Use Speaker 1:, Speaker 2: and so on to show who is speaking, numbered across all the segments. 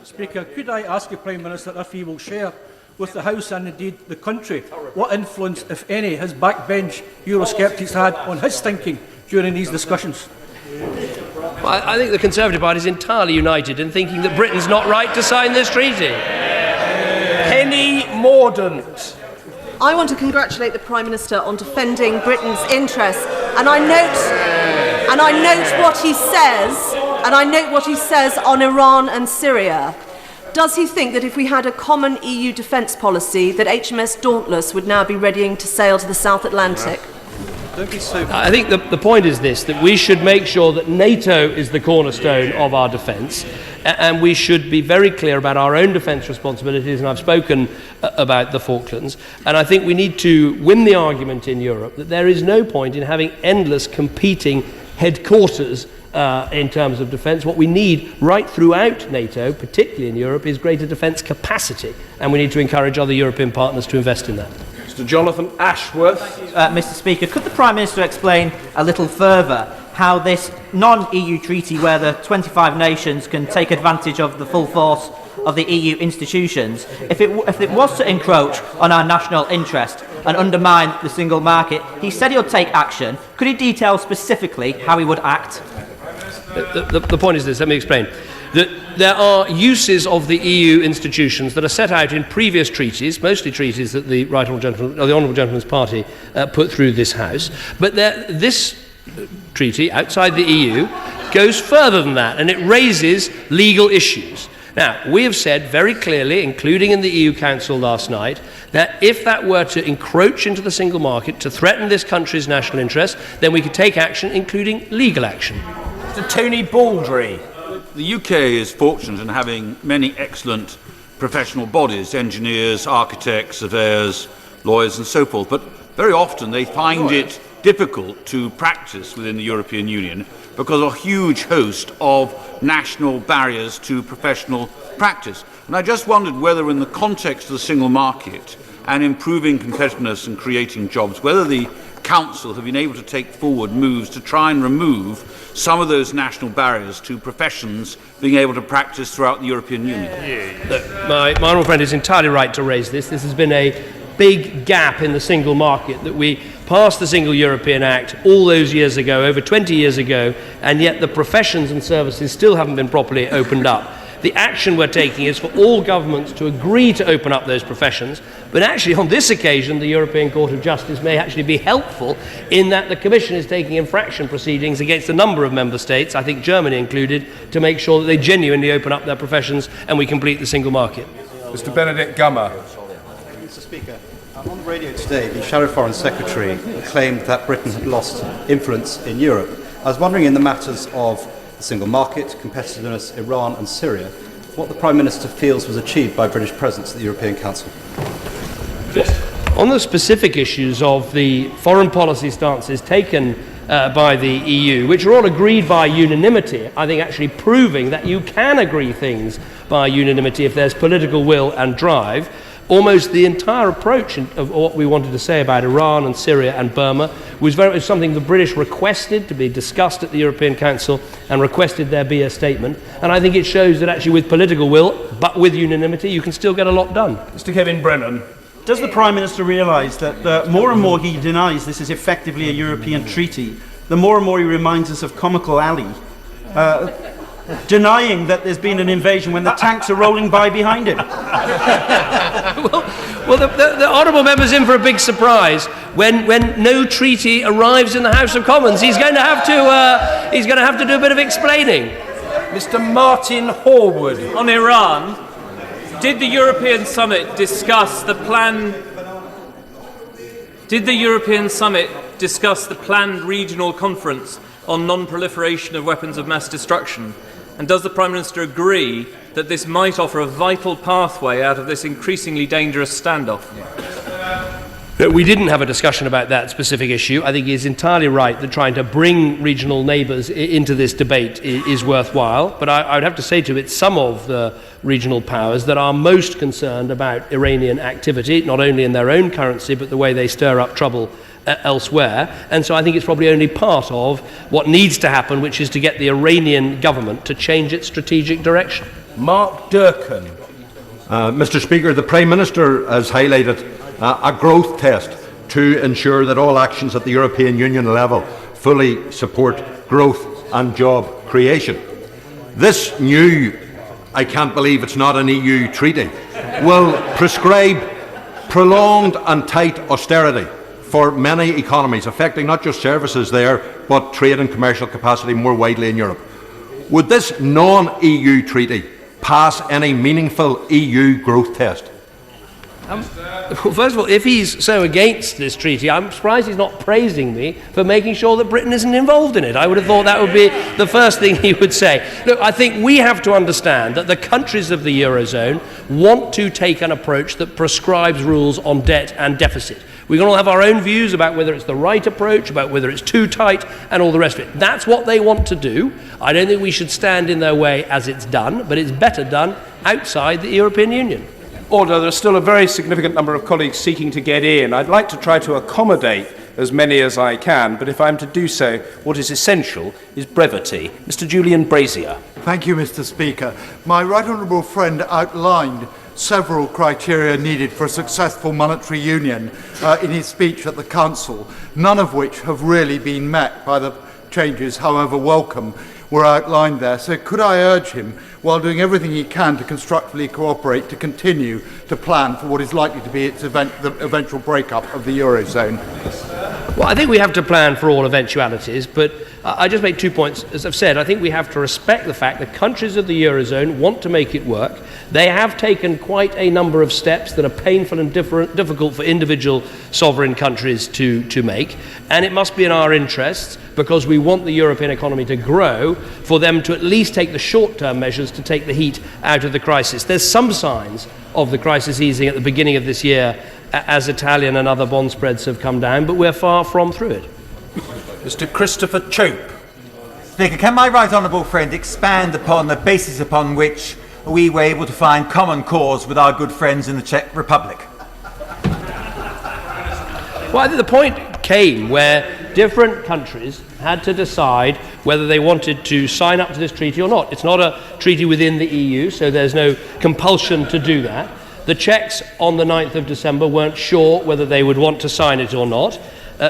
Speaker 1: Speaker, could I ask the Prime Minister if he will share with the House and indeed the country what influence, if any, his backbench Eurosceptics had on his thinking during these discussions?
Speaker 2: Well, I think the Conservative Party is entirely united in thinking that Britain's not right to sign this treaty. Penny Mordaunt.
Speaker 3: I want to congratulate the Prime Minister on defending Britain's interests, and I note what he says, on Iran and Syria. Does he think that if we had a common EU defence policy, that HMS Dauntless would now be readying to sail to the South Atlantic?
Speaker 2: I think the point is this, that we should make sure that NATO is the cornerstone of our defence, and we should be very clear about our own defence responsibilities, and I've spoken about the Falklands, and I think we need to win the argument in Europe that there is no point in having endless competing headquarters in terms of defence. What we need right throughout NATO, particularly in Europe, is greater defence capacity, and we need to encourage other European partners to invest in that.
Speaker 4: Mr. Jonathan Ashworth.
Speaker 5: Mr. Speaker, could the Prime Minister explain a little further how this non-EU treaty, where the 25 nations can take advantage of the full force of the EU institutions, if it was to encroach on our national interest and undermine the single market? He said he'll take action. Could he detail specifically how he would act?
Speaker 2: The point is this, let me explain. That there are uses of the EU institutions that are set out in previous treaties, mostly treaties that the Honourable Gentleman's Party put through this House, but this treaty outside the EU goes further than that, and it raises legal issues. Now, we have said very clearly, including in the EU Council last night, that if that were to encroach into the single market, to threaten this country's national interest, then we could take action, including legal action.
Speaker 4: Mr. Tony Baldry.
Speaker 6: The UK is fortunate in having many excellent professional bodies, engineers, architects, surveyors, lawyers and so forth, but very often they find it difficult to practice within the European Union because of a huge host of national barriers to professional practice. And I just wondered whether in the context of the single market and improving competitiveness and creating jobs, whether the Council have been able to take forward moves to try and remove some of those national barriers to professions being able to practice throughout the European Union.
Speaker 2: Look, my honourable friend is entirely right to raise this. This has been a big gap in the single market, that we passed the Single European Act all those years ago, over 20 years ago, and yet the professions and services still haven't been properly opened up. The action we're taking is for all governments to agree to open up those professions, but actually on this occasion the European Court of Justice may actually be helpful in that the Commission is taking infraction proceedings against a number of member states, I think Germany included, to make sure that they genuinely open up their professions and we complete the single market.
Speaker 4: Mr. Benedict Gummer.
Speaker 7: Mr. Speaker, on the radio today, the Shadow Foreign Secretary claimed that Britain had lost influence in Europe. I was wondering, in the matters of the single market, competitiveness, Iran and Syria, what the Prime Minister feels was achieved by British presence at the European Council.
Speaker 2: On the specific issues of the foreign policy stances taken by the EU, which are all agreed by unanimity, I think actually proving that you can agree things by unanimity if there's political will and drive. Almost the entire approach of what we wanted to say about Iran and Syria and Burma was something the British requested to be discussed at the European Council and requested there be a statement. And I think it shows that actually with political will, but with unanimity, you can still get a lot done.
Speaker 4: Mr. Kevin Brennan.
Speaker 8: Does the Prime Minister realise that the more and more he denies this is effectively a European treaty, the more and more he reminds us of Comical Alley, denying that there's been an invasion when the tanks are rolling by behind him?
Speaker 2: Well, the honourable member's in for a big surprise. When no treaty arrives in the House of Commons, he's going to have to do a bit of explaining.
Speaker 4: Mr. Martin Horwood.
Speaker 9: On Iran, did the European summit discuss the plan? Did the European summit discuss the planned regional conference on non-proliferation of weapons of mass destruction? And does the Prime Minister agree that this might offer a vital pathway out of this increasingly dangerous standoff?
Speaker 2: We didn't have a discussion about that specific issue. I think he is entirely right that trying to bring regional neighbours into this debate is worthwhile. But I would have to say to it, some of the regional powers that are most concerned about Iranian activity, not only in their own currency, but the way they stir up trouble elsewhere. And so I think it's probably only part of what needs to happen, which is to get the Iranian government to change its strategic direction.
Speaker 4: Mark Durkan.
Speaker 10: Mr. Speaker, the Prime Minister has highlighted a growth test to ensure that all actions at the European Union level fully support growth and job creation. This new, I can't believe it's not an EU treaty, will prescribe prolonged and tight austerity for many economies, affecting not just services there, but trade and commercial capacity more widely in Europe. Would this non-EU treaty pass any meaningful EU growth test?
Speaker 2: Well, first of all, if he's so against this treaty, I'm surprised he's not praising me for making sure that Britain isn't involved in it. I would have thought that would be the first thing he would say. Look, I think we have to understand that the countries of the Eurozone want to take an approach that prescribes rules on debt and deficit. We can all have our own views about whether it's the right approach, about whether it's too tight, and all the rest of it. That's what they want to do. I don't think we should stand in their way as it's done, but it's better done outside the European Union.
Speaker 4: Order. There's still a very significant number of colleagues seeking to get in. I'd like to try to accommodate as many as I can, but if I'm to do so, what is essential is brevity. Mr. Julian Brazier.
Speaker 11: Thank you, Mr. Speaker. My right honourable friend outlined several criteria needed for a successful monetary union in his speech at the Council, none of which have really been met by the changes, however welcome, were outlined there. So could I urge him, while doing everything he can to constructively cooperate, to continue to plan for what is likely to be its the eventual breakup of the Eurozone?
Speaker 2: Well, I think we have to plan for all eventualities, but I just make 2 points. As I've said, I think we have to respect the fact that countries of the Eurozone want to make it work. They have taken quite a number of steps that are painful and difficult for individual sovereign countries to make, and it must be in our interests, because we want the European economy to grow, for them to at least take the short-term measures to take the heat out of the crisis. There's some signs of the crisis easing at the beginning of this year as Italian and other bond spreads have come down, but we're far from through it.
Speaker 4: Mr. Christopher Chope.
Speaker 12: Speaker, can my right honourable friend expand upon the basis upon which we were able to find common cause with our good friends in the Czech Republic?
Speaker 2: Well, I think the point came where different countries had to decide whether they wanted to sign up to this treaty or not. It's not a treaty within the EU, so there's no compulsion to do that. The Czechs on the 9th of December weren't sure whether they would want to sign it or not.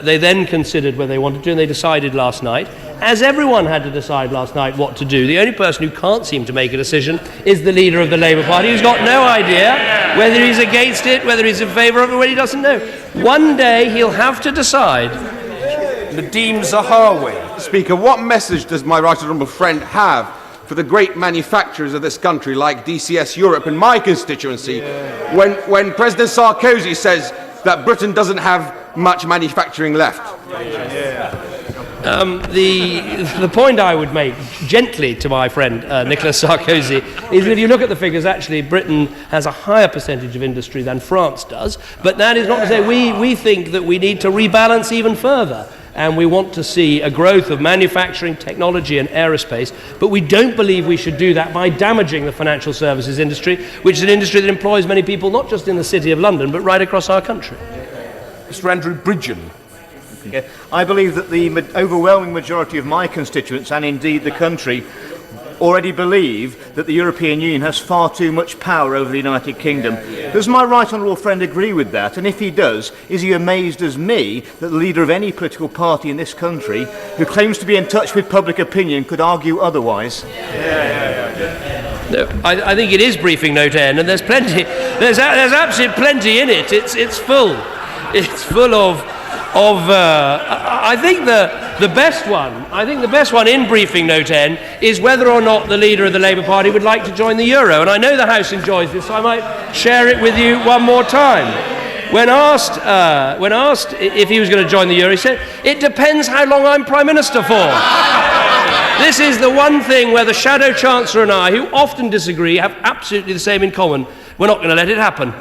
Speaker 2: They then considered whether they wanted to, and they decided last night. As everyone had to decide last night what to do, the only person who can't seem to make a decision is the leader of the Labour Party, who's got no idea whether he's against it, whether he's in favour of it, whether he doesn't know. One day he'll have to decide.
Speaker 4: Nadeem Zahawi.
Speaker 13: Speaker, what message does my right honourable friend have for the great manufacturers of this country, like DCS Europe in my constituency, when President Sarkozy says that Britain doesn't have much manufacturing left?
Speaker 2: The point I would make gently to my friend Nicolas Sarkozy is that if you look at the figures, actually Britain has a higher percentage of industry than France does, but that is not to say we think that we need to rebalance even further. And we want to see a growth of manufacturing, technology and aerospace, but we don't believe we should do that by damaging the financial services industry, which is an industry that employs many people not just in the City of London, but right across our country.
Speaker 4: Mr. Andrew Bridgen.
Speaker 14: I believe that the overwhelming majority of my constituents, and indeed the country, already believe that the European Union has far too much power over the United Kingdom. Does my right honourable friend agree with that? And if he does, is he amazed as me that the leader of any political party in this country who claims to be in touch with public opinion could argue otherwise?
Speaker 2: No, I think it is briefing note N, and there's plenty. There's absolutely plenty in it. It's full. It's full of. I think the best one. I think the best one in briefing note N is whether or not the leader of the Labour Party would like to join the euro. And I know the House enjoys this, so I might share it with you one more time. When asked if he was going to join the euro, he said, "It depends how long I'm Prime Minister for." This is the one thing where the Shadow Chancellor and I, who often disagree, have absolutely the same in common. We're not going to let it happen.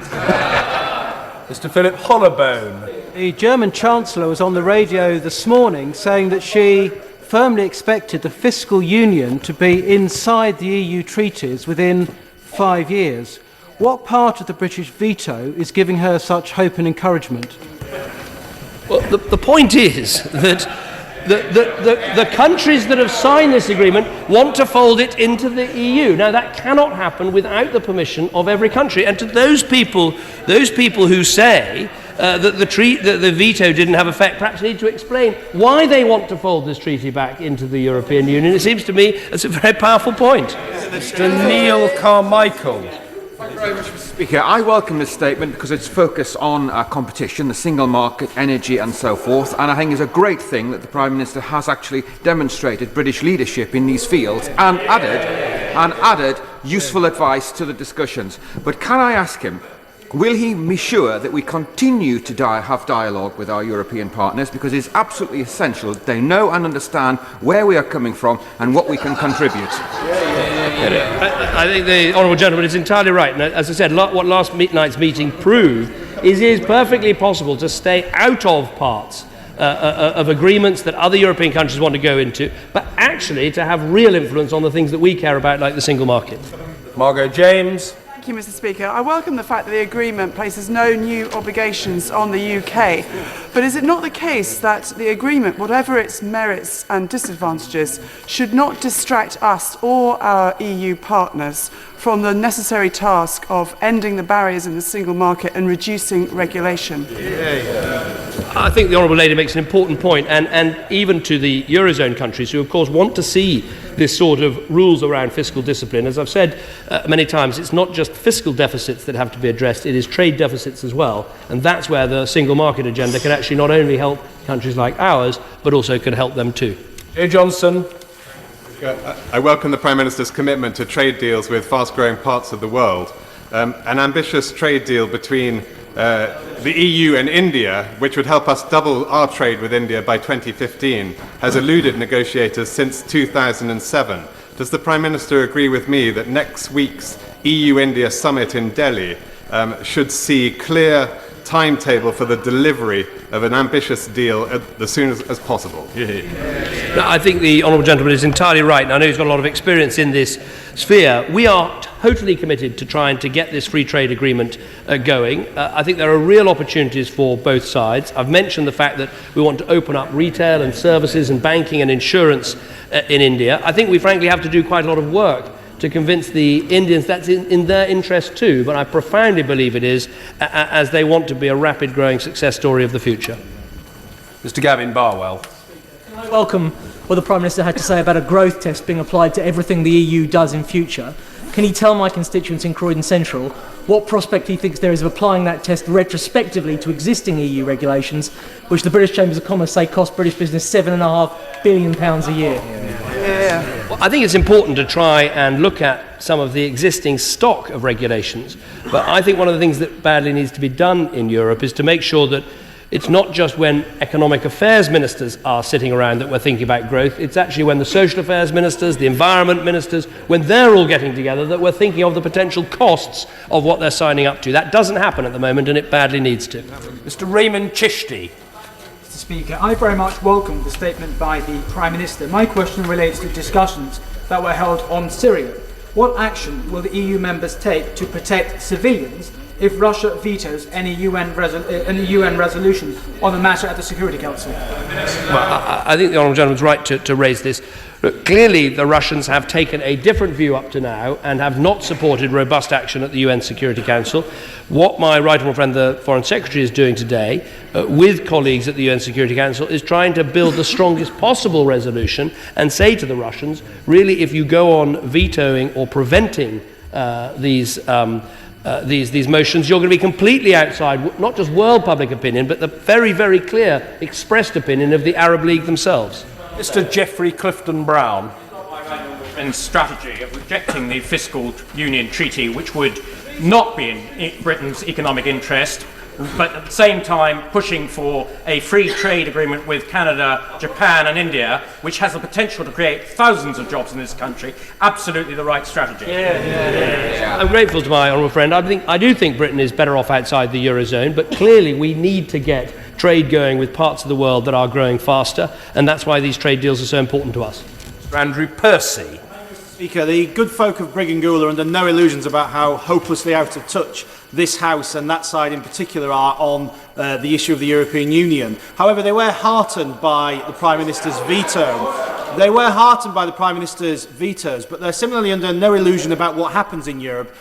Speaker 4: Mr. Philip Hollowbone.
Speaker 1: The German Chancellor was on the radio this morning saying that she firmly expected the fiscal union to be inside the EU treaties within 5 years. What part of the British veto is giving her such hope and encouragement?
Speaker 2: Well, the point is that the countries that have signed this agreement want to fold it into the EU. Now, that cannot happen without the permission of every country. And to those people who say that the veto didn't have effect, perhaps need to explain why they want to fold this treaty back into the European Union. It seems to me that's a very powerful point.
Speaker 4: Mr. Neil Carmichael.
Speaker 15: Thank you very much, Mr. Speaker. I welcome this statement because it's focused on competition, the single market, energy and so forth, and I think it's a great thing that the Prime Minister has actually demonstrated British leadership in these fields and added useful advice to the discussions. But can I ask him, will he be sure that we continue to have dialogue with our European partners, because it's absolutely essential that they know and understand where we are coming from and what we can contribute?
Speaker 2: I think the honourable gentleman is entirely right. And as I said, what last night's meeting proved is it is perfectly possible to stay out of parts of agreements that other European countries want to go into, but actually to have real influence on the things that we care about, like the single market.
Speaker 4: Margot James.
Speaker 16: Thank you, Mr. Speaker. I welcome the fact that the agreement places no new obligations on the UK. But is it not the case that the agreement, whatever its merits and disadvantages, should not distract us or our EU partners from the necessary task of ending the barriers in the single market and reducing regulation?
Speaker 2: I think the Honourable Lady makes an important point, and even to the Eurozone countries who, of course, want to see this sort of rules around fiscal discipline. As I've said many times, it's not just fiscal deficits that have to be addressed, it is trade deficits as well. And that's where the single market agenda can actually not only help countries like ours, but also could help them too.
Speaker 4: Joe Johnson.
Speaker 17: I welcome the Prime Minister's commitment to trade deals with fast-growing parts of the world. An ambitious trade deal between the EU and India, which would help us double our trade with India by 2015, has eluded negotiators since 2007. Does the Prime Minister agree with me that next week's EU-India summit in Delhi should see clear timetable for the delivery of an ambitious deal as soon as possible?
Speaker 2: Now, I think the honourable gentleman is entirely right, and I know he's got a lot of experience in this sphere. We are totally committed to trying to get this free trade agreement going. I think there are real opportunities for both sides. I've mentioned the fact that we want to open up retail and services and banking and insurance in India. I think we frankly have to do quite a lot of work to convince the Indians that's in their interest too, but I profoundly believe it is, as they want to be a rapid growing success story of the future.
Speaker 4: Mr. Gavin Barwell.
Speaker 18: I welcome what the Prime Minister had to say about a growth test being applied to everything the EU does in future. Can he tell my constituents in Croydon Central what prospect he thinks there is of applying that test retrospectively to existing EU regulations, which the British Chambers of Commerce say cost British business £7.5 billion a year?
Speaker 2: Well, I think it's important to try and look at some of the existing stock of regulations, but I think one of the things that badly needs to be done in Europe is to make sure that it's not just when economic affairs ministers are sitting around that we're thinking about growth, it's actually when the social affairs ministers, the environment ministers, when they're all getting together that we're thinking of the potential costs of what they're signing up to. That doesn't happen at the moment, and it badly needs to.
Speaker 4: Mr. Raymond Chishti.
Speaker 19: Mr. Speaker, I very much welcome the statement by the Prime Minister. My question relates to discussions that were held on Syria. What action will the EU members take to protect civilians if Russia vetoes any UN resolution on the matter at the Security Council?
Speaker 2: Well, I think the honourable gentleman's right to raise this. But clearly, the Russians have taken a different view up to now and have not supported robust action at the UN Security Council. What my right honourable friend, the Foreign Secretary, is doing today with colleagues at the UN Security Council is trying to build the strongest possible resolution and say to the Russians, really, if you go on vetoing or preventing these motions, you're going to be completely outside not just world public opinion, but the very, very clear expressed opinion of the Arab League themselves.
Speaker 4: Mr. Geoffrey Clifton-Brown.
Speaker 20: And strategy of rejecting the fiscal union treaty, which would not be in Britain's economic interest, but at the same time pushing for a free trade agreement with Canada, Japan and India, which has the potential to create thousands of jobs in this country. Absolutely the right strategy.
Speaker 2: I'm grateful to my honourable friend. I do think Britain is better off outside the Eurozone, but clearly we need to get trade going with parts of the world that are growing faster, and that's why these trade deals are so important to us.
Speaker 4: Andrew Percy.
Speaker 21: Speaker, the good folk of Brigangul are under no illusions about how hopelessly out of touch this House and that side in particular are on the issue of the European Union. However, they were heartened by the Prime Minister's veto. They were heartened by the Prime Minister's vetoes, but they're similarly under no illusion about what happens in Europe